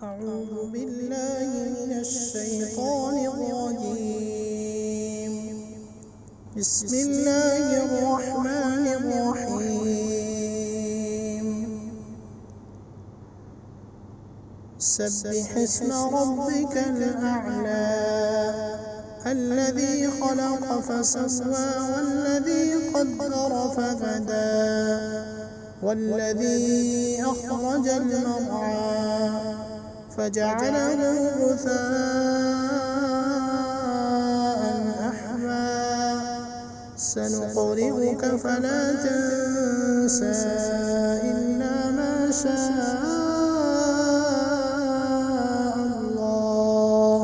أعوذ بالله من الشيطان الرجيم. بسم الله الرحمن الرحيم. سبح اسم ربك الأعلى الذي خلق فسوى والذي قدر فهدى والذي أخرج المرعى فجعله غثاء أحوى سنقرئك فلا تنسى إلا ما شاء الله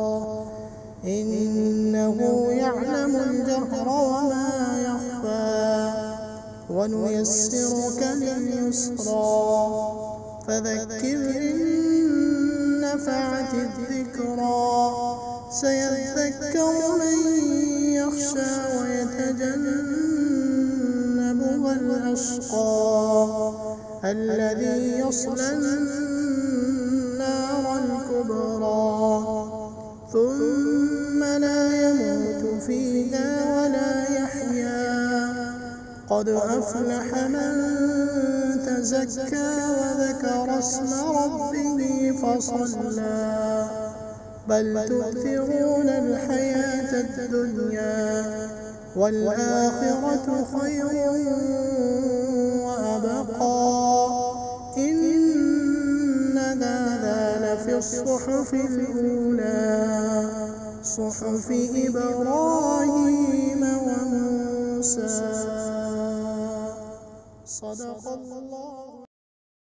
إنه يعلم الجهر وما يخفى ونيسرك لليسرى فذكر إن نفعت الذكرى سيذكر من يخشى ويتجنبها الأشقى الذي يصلى النار الكبرى ثم لا يموت فيها ولا يحيا قد أفلح من تزكى وذكر اسم ربه فصلى بل تؤثرون الحياة الدنيا والآخرة خير وأبقى إن هذا لفي الصحف الأولى صحف إبراهيم وموسى. صدق الله.